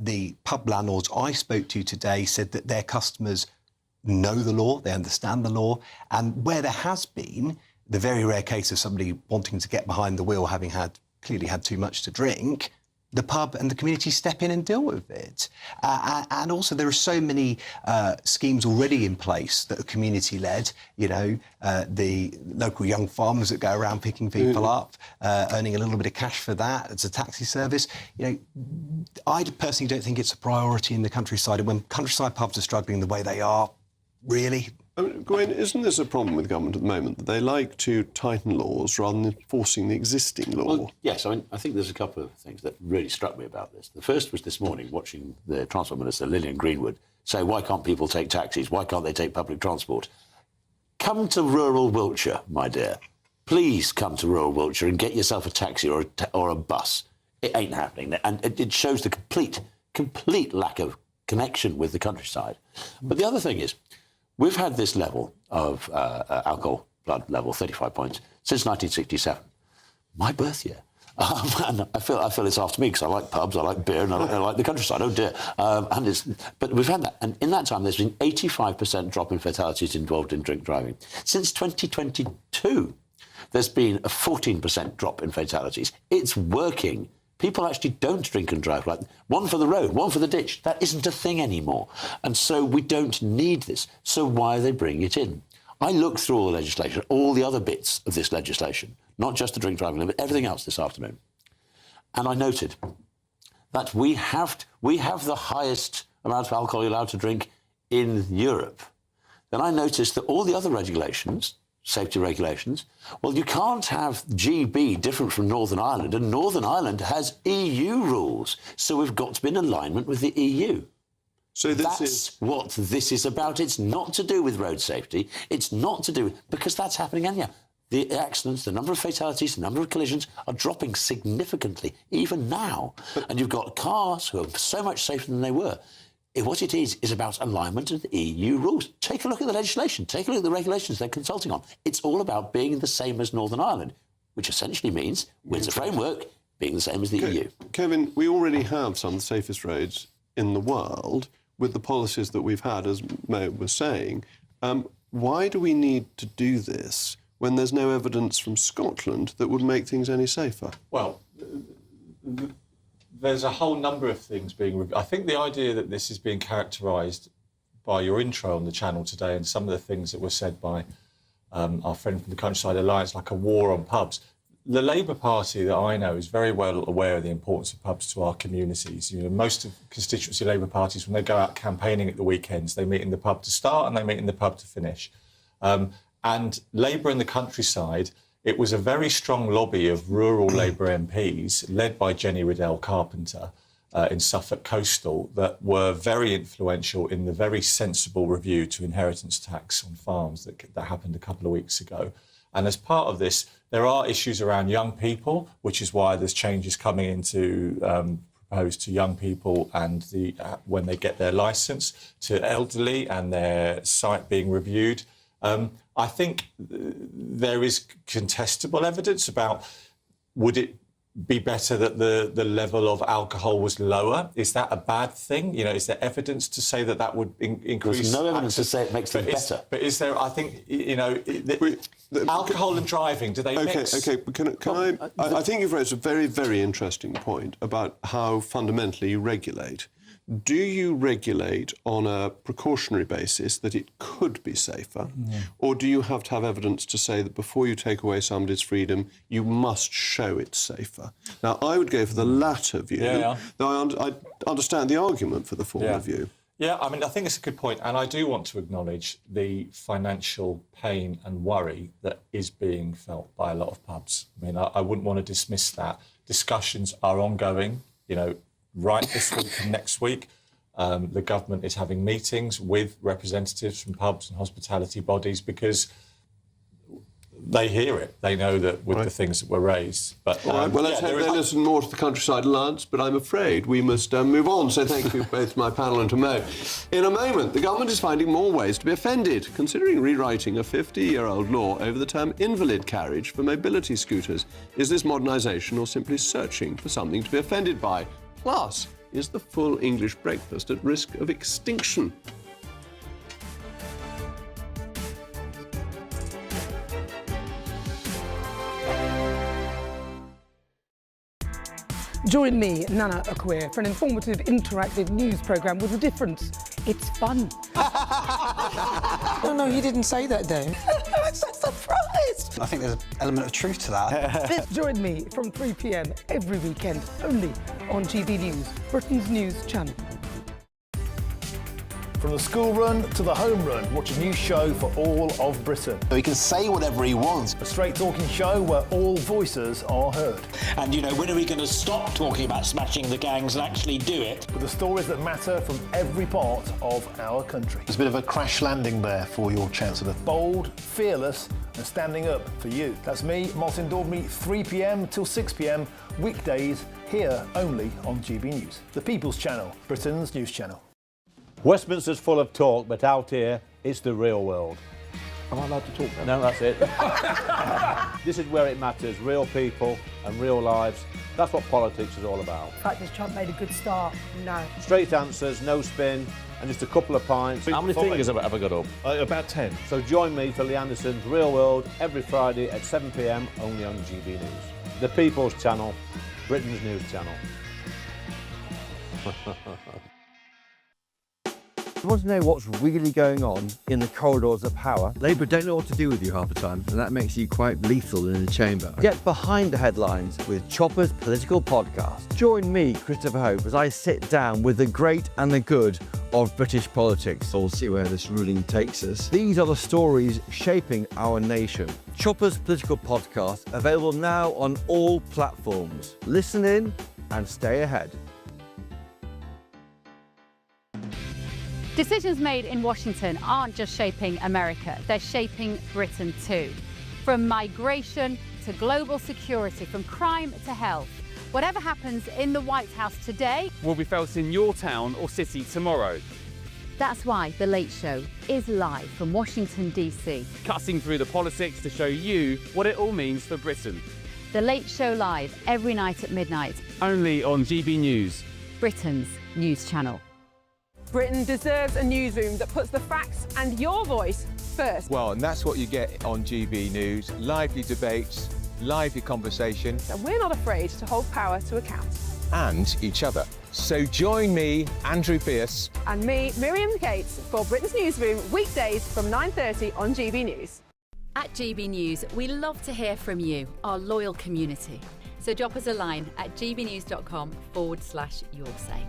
The pub landlords I spoke to today said that their customers know the law, they understand the law, and where there has been the very rare case of somebody wanting to get behind the wheel, having clearly had too much to drink, the pub and the community step in and deal with it. And also there are so many schemes already in place that are community-led, the local young farmers that go around picking people up, earning a little bit of cash for that. It's a taxi service. I personally don't think it's a priority in the countryside. And when countryside pubs are struggling the way they are, really... I mean, Gwen, isn't this a problem with government at the moment, that they like to tighten laws rather than enforcing the existing law? Well, yes, I think there's a couple of things that really struck me about this. The first was this morning, watching the Transport Minister, Lillian Greenwood, say, why can't people take taxis? Why can't they take public transport? Come to rural Wiltshire, my dear. Please come to rural Wiltshire and get yourself a taxi or a bus. It ain't happening. And it shows the complete lack of connection with the countryside. But the other thing is, we've had this level of alcohol blood level, 35 points, since 1967, my birth year. And I feel it's after me because I like pubs, I like beer, and I like the countryside. Oh dear! But we've had that, and in that time, there's been 85% drop in fatalities involved in drink driving. Since 2022, there's been a 14% drop in fatalities. It's working. People actually don't drink and drive, like one for the road, one for the ditch. That isn't a thing anymore. And so we don't need this. So why are they bringing it in? I looked through all the legislation, all the other bits of this legislation, not just the drink driving limit, everything else this afternoon. And I noted that we have the highest amount of alcohol you're allowed to drink in Europe. Then I noticed that all the other regulations, safety regulations, well, you can't have GB different from Northern Ireland, and Northern Ireland has EU rules, so we've got to be in alignment with the EU. So that's what this is about. It's not to do with road safety. It's not to do because that's happening anyhow. The accidents, the number of fatalities, the number of collisions are dropping significantly, even now. And you've got cars who are so much safer than they were. What it is about alignment of the EU rules. Take a look at the legislation. Take a look at the regulations they're consulting on. It's all about being the same as Northern Ireland, which essentially means, with the framework, being the same as the EU. Kevin, we already have some of the safest roads in the world with the policies that we've had, as Mo was saying. Why do we need to do this when there's no evidence from Scotland that would make things any safer? Well, there's a whole number of things being... I think the idea that this is being characterised by your intro on the channel today and some of the things that were said by our friend from the Countryside Alliance, like a war on pubs. The Labour Party that I know is very well aware of the importance of pubs to our communities. Most of constituency Labour parties, when they go out campaigning at the weekends, they meet in the pub to start and they meet in the pub to finish. And Labour in the countryside... It was a very strong lobby of rural Labour MPs, led by Jenny Riddell Carpenter in Suffolk Coastal, that were very influential in the very sensible review to inheritance tax on farms that happened a couple of weeks ago. And as part of this, there are issues around young people, which is why there's changes coming into proposed to young people and when they get their licence, to elderly and their site being reviewed. I think there is contestable evidence about would it be better that the level of alcohol was lower? Is that a bad thing? Is there evidence to say that would increase? There's no evidence to say it makes them better. But is there? I think alcohol and driving. Do they mix? Okay. Can I think you've raised a very, very interesting point about how fundamentally you regulate. Do you regulate on a precautionary basis that it could be safer? Yeah. Or do you have to have evidence to say that before you take away somebody's freedom, you must show it's safer? Now, I would go for the latter view, though I understand the argument for the former view. Yeah, I mean, I think it's a good point, and I do want to acknowledge the financial pain and worry that is being felt by a lot of pubs. I mean, I wouldn't want to dismiss that. Discussions are ongoing, right this week and next week. The government is having meetings with representatives from pubs and hospitality bodies because they hear it. They know that with the things that were raised. But, all right, well, let's hope they listen more to the Countryside Alliance, but I'm afraid we must move on. So thank you both to my panel and to Mo. In a moment, the government is finding more ways to be offended, considering rewriting a 50-year-old law over the term invalid carriage for mobility scooters. Is this modernisation or simply searching for something to be offended by? Plus, is the full English breakfast at risk of extinction? Join me, Nana Akweer, for an informative, interactive news programme with a difference. It's fun. No, he didn't say that, Dave. I'm so surprised. I think there's an element of truth to that. Join me from 3 p.m. every weekend, only on GB News, Britain's news channel. From the school run to the home run, watch a new show for all of Britain. So he can say whatever he wants. A straight-talking show where all voices are heard. And, when are we going to stop talking about smashing the gangs and actually do it? With the stories that matter from every part of our country. There's a bit of a crash landing there for your Chancellor. Bold, fearless and standing up for you. That's me, Martin Daubney, 3 p.m. till 6 p.m, weekdays, here only on GB News. The People's Channel, Britain's news channel. Westminster's full of talk, but out here, it's the real world. Am I allowed to talk now? No, that's it. This is where it matters, real people and real lives. That's what politics is all about. In fact, has Trump made a good start? No. Straight answers, no spin, and just a couple of pints. How many fingers have I ever got up? About 10. So join me for Lee Anderson's Real World every Friday at 7 p.m, only on GB News. The People's Channel, Britain's news channel. You want to know what's really going on in the corridors of power? Labour don't know what to do with you half the time, and that makes you quite lethal in the chamber. Get behind the headlines with Chopper's political podcast. Join me, Christopher Hope, as I sit down with the great and the good of British politics. We'll see where this ruling takes us. These are the stories shaping our nation. Chopper's political podcast, available now on all platforms. Listen in and stay ahead. Decisions made in Washington aren't just shaping America, they're shaping Britain too. From migration to global security, from crime to health. Whatever happens in the White House today will be felt in your town or city tomorrow. That's why The Late Show is live from Washington, DC. Cutting through the politics to show you what it all means for Britain. The Late Show live every night at midnight. Only on GB News, Britain's news channel. Britain deserves a newsroom that puts the facts and your voice first. Well, and that's what you get on GB News. Lively debates, lively conversation. And we're not afraid to hold power to account. And each other. So join me, Andrew Pierce. And me, Miriam Cates, for Britain's Newsroom, weekdays from 9:30 on GB News. At GB News, we love to hear from you, our loyal community. So drop us a line at gbnews.com/yoursay.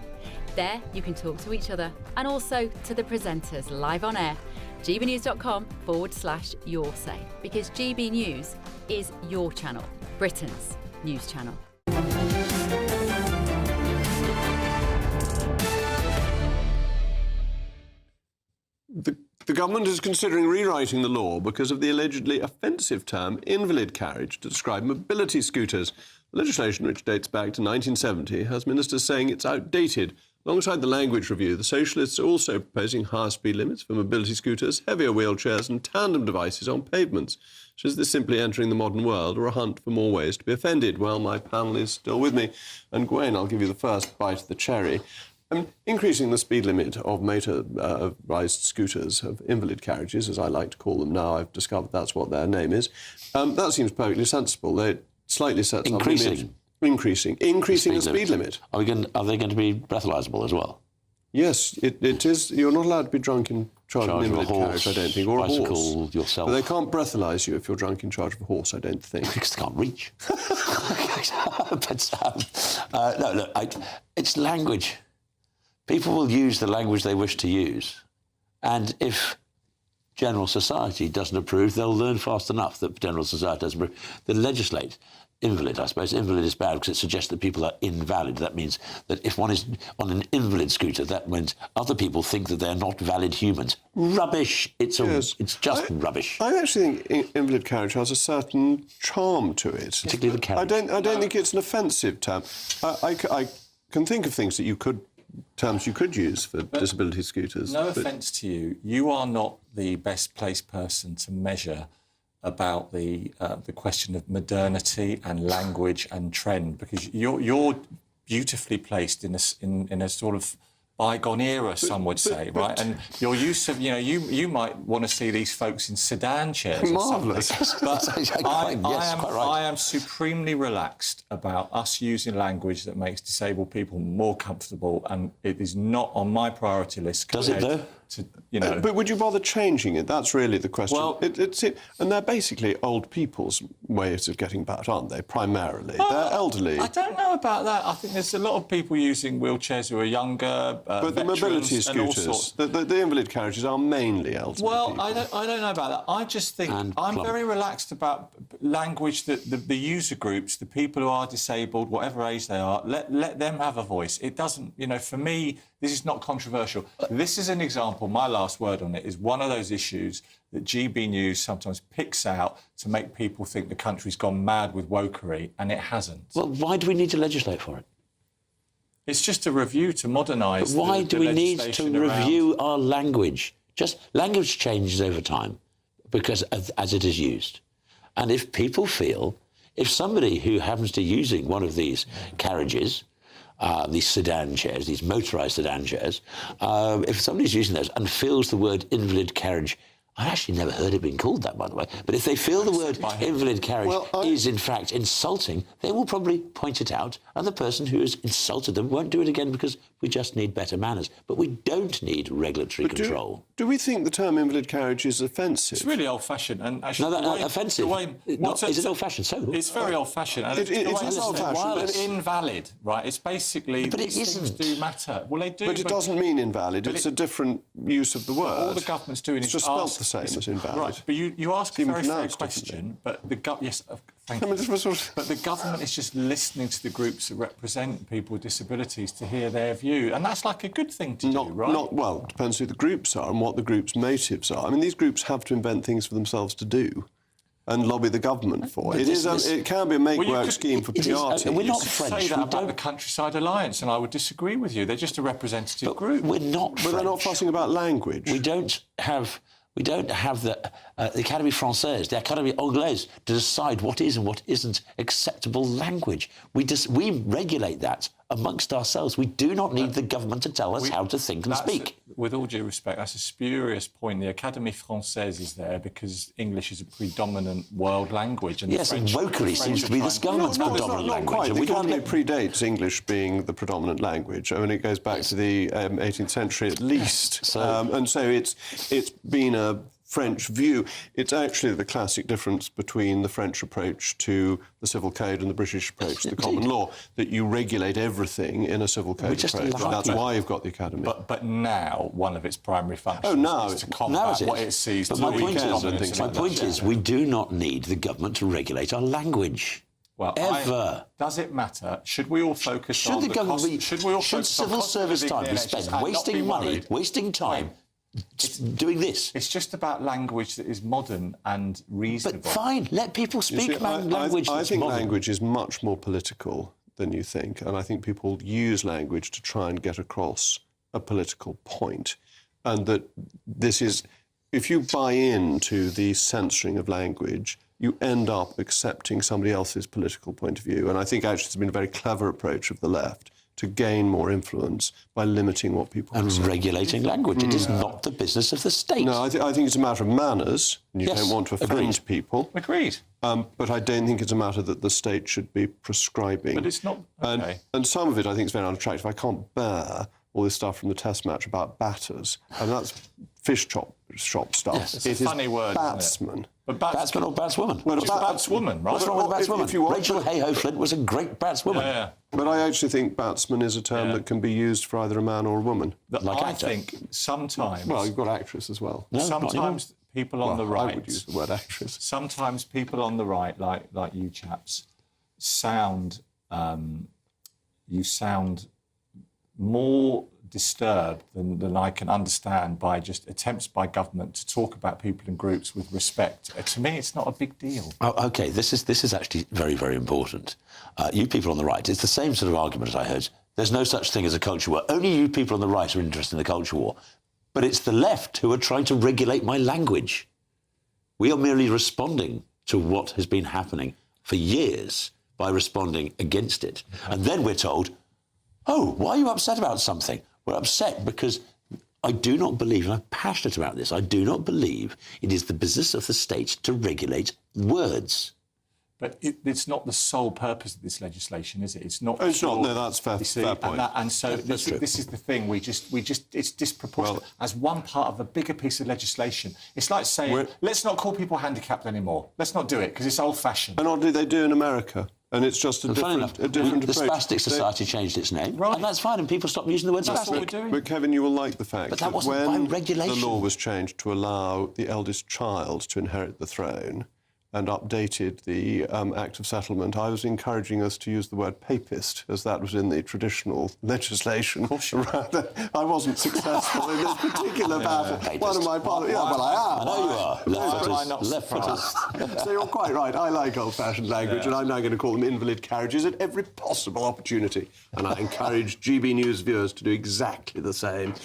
There, you can talk to each other and also to the presenters live on air. gbnews.com/yoursay, because GB News is your channel, Britain's news channel. The government is considering rewriting the law because of the allegedly offensive term invalid carriage to describe mobility scooters. Legislation, which dates back to 1970, has ministers saying it's outdated. Alongside the language review, the Socialists are also proposing higher speed limits for mobility scooters, heavier wheelchairs and tandem devices on pavements. So is this simply entering the modern world or a hunt for more ways to be offended? Well, my panel is still with me. And Gwen, I'll give you the first bite of the cherry. Increasing the speed limit of motorised scooters, of invalid carriages, as I like to call them now, I've discovered that's what their name is. That seems perfectly sensible. It slightly sets up limit. Increasing the speed limit. Are they going to be breathalyzable as well? Yes, it is. You're not allowed to be drunk in charge of an invalid carriage, I don't think, or a horse. Yourself. But they can't breathalyse you if you're drunk in charge of a horse, I don't think. Because they can't reach. But, no, look, it's language. People will use the language they wish to use. And if general society doesn't approve, they'll learn fast enough that general society doesn't approve. They'll legislate. Invalid, I suppose. Invalid is bad because it suggests that people are invalid. That means that if one is on an invalid scooter, that means other people think that they're not valid humans. Rubbish! It's just rubbish. I actually think invalid carriage has a certain charm to it. Particularly the carriage. I don't think it's an offensive term. I can think of things that terms you could use for disability scooters. No offence to you, you are not the best placed person to measure about the question of modernity and language and trend, because you're beautifully placed in a sort of bygone era, some would say, right? And your use of, you might want to see these folks in sedan chairs. Marvellous. But I am supremely relaxed about us using language that makes disabled people more comfortable, and it is not on my priority list. Does it though? But would you bother changing it? That's really the question. Well, and they're basically old people's ways of getting about, aren't they? Primarily, they're elderly. I don't know about that. I think there's a lot of people using wheelchairs who are younger. But the mobility scooters, the invalid carriages are mainly elderly. Well, people. I don't know about that. I just think I'm very relaxed about language that the user groups, the people who are disabled, whatever age they are, let them have a voice. It doesn't, for me, this is not controversial. This is an example. My last word on it is one of those issues that GBNews sometimes picks out to make people think the country's gone mad with wokery, and it hasn't. Well, why do we need to legislate for it? It's just a review to modernise. Why do we need to review our language? Just language changes over time because as it is used. And if people feel, if somebody who happens to using one of these carriages, these sedan chairs, these motorised sedan chairs, if somebody's using those and feels the word invalid carriage, I actually never heard it being called that, by the way, but if they feel the word invalid carriage is in fact insulting, they will probably point it out, and the person who has insulted them won't do it again because we just need better manners. But we don't need regulatory control. Do we think the term invalid carriage is offensive? It's really old-fashioned. And actually, offensive. Is it old-fashioned? So it's very old-fashioned. And it's old-fashioned. It's invalid, right? It's basically but it these isn't. things do matter. Well, they do. But it doesn't mean invalid. It's a different use of the word. All the government's doing is just spelt the same as invalid. Right, but you ask a very fair question. But thank you. But the government is just listening to the groups that represent people with disabilities to hear their view, and that's like a good thing to do, right? Well, it depends who the groups are and what the group's motives are. I mean, these groups have to invent things for themselves to do and lobby the government for. It can be a make-work scheme for PR teams. We're not French. Say that about the Countryside Alliance, and I would disagree with you. They're just a representative group. We're not French. But they're not fussing about language. We don't have the Académie Française, the Académie Anglaise, to decide what is and what isn't acceptable language. We regulate that amongst ourselves. We do not need the government to tell us how to think and speak. With all due respect, that's a spurious point. The Académie Française is there because English is a predominant world language. And yes, and wokery seems to be this government's predominant language. Not quite. The Academy predates English being the predominant language. I mean, it goes back to the 18th century at least. And so it's been a French view. It's actually the classic difference between the French approach to the civil code and the British approach to the common law, that you regulate everything in a civil code approach. That's why you've got the Academy. But now one of its primary functions is to combat what it sees. But my point is, we do not need the government to regulate our language. Well, ever. Does it matter? Should we all focus on the cost? Should civil service time be spent wasting money, wasting time, doing this? It's just about language that is modern and reasonable. But fine, let people speak language. I think modern. language is much more political than you think, and I think people use language to try and get across a political point, and that this is, if you buy into the censoring of language, you end up accepting somebody else's political point of view. And I think actually it's been a very clever approach of the left to gain more influence by limiting what people and say. Regulating language. It is not the business of the state. No, I think it's a matter of manners, and you don't want to offend people. Agreed. But I don't think it's a matter that the state should be prescribing. But it's not. Okay. And some of it I think is very unattractive. I can't bear all this stuff from the Test match about batters, and that's fish shop stuff. Yes, it's a funny word, batsman. isn't it? But batsman or batswoman? Well, batswoman, right? What's wrong with a batswoman? Rachel Hayhoe-Flint was a great batswoman. Yeah. But I actually think batsman is a term that can be used for either a man or a woman. I think sometimes... Well, you've got actress as well. No, sometimes people on the right... I would use the word actress. Sometimes people on the right, like you chaps, sound... you sound more disturbed than I can understand by just attempts by government to talk about people and groups with respect. To me, it's not a big deal. Oh, OK, this is actually very, very important. You people on the right, it's the same sort of argument as I heard. There's no such thing as a culture war. Only you people on the right are interested in the culture war. But it's the left who are trying to regulate my language. We are merely responding to what has been happening for years by responding against it. And then we're told, oh, why are you upset about something? We're upset because I do not believe, and I'm passionate about this, I do not believe it is the business of the state to regulate words. But it's not the sole purpose of this legislation, is it? It's not. It's not. No, that's fair. Fair point. And so this is the thing. We just it's disproportionate as one part of a bigger piece of legislation. It's like saying, let's not call people handicapped anymore. Let's not do it because it's old-fashioned. And oddly, they do in America. And it's just a different approach. The Spastic Society changed its name, and that's fine, and people stopped using the word spastic. But, Kevin, you will like the fact that wasn't when by regulation. The law was changed to allow the eldest child to inherit the throne and updated the Act of Settlement, I was encouraging us to use the word papist, as that was in the traditional legislation. I wasn't successful in this particular battle. One of my parliament... Yeah, well, I am. I know you are. Left-footers. So you're quite right. I like old-fashioned language, and I'm now going to call them invalid carriages at every possible opportunity. And I encourage GB News viewers to do exactly the same.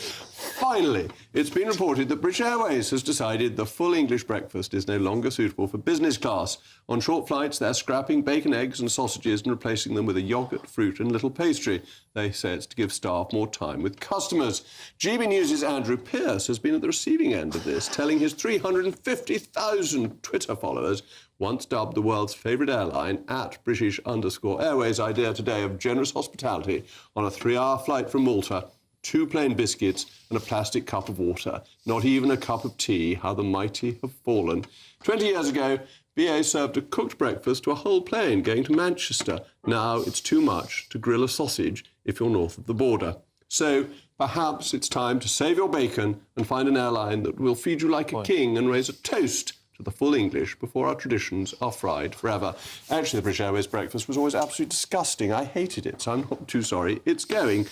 Finally, it's been reported that British Airways has decided the full English breakfast is no longer suitable for business class. On short flights, they're scrapping bacon, eggs and sausages and replacing them with a yoghurt, fruit and little pastry. They say it's to give staff more time with customers. GB News' Andrew Pearce has been at the receiving end of this, telling his 350,000 Twitter followers, once dubbed the world's favourite airline, at British_Airways' idea today of generous hospitality on a 3-hour flight from Malta, 2 plain biscuits and a plastic cup of water. Not even a cup of tea. How the mighty have fallen. 20 years ago, BA served a cooked breakfast to a whole plane going to Manchester. Now it's too much to grill a sausage if you're north of the border. So perhaps it's time to save your bacon and find an airline that will feed you like a king and raise a toast to the full English before our traditions are fried forever. Actually, the British Airways breakfast was always absolutely disgusting. I hated it, so I'm not too sorry it's going.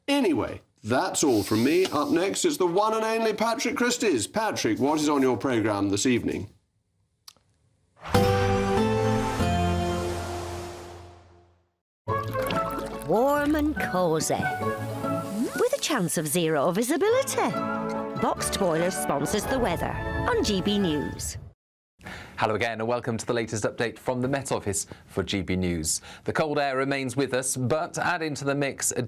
Anyway, that's all from me. Up next is the one and only Patrick Christys. Patrick, what is on your programme this evening? Warm and cosy, with a chance of zero visibility. Boxed Boilers sponsors the weather on GB News. Hello again and welcome to the latest update from the Met Office for GB News. The cold air remains with us, but add into the mix a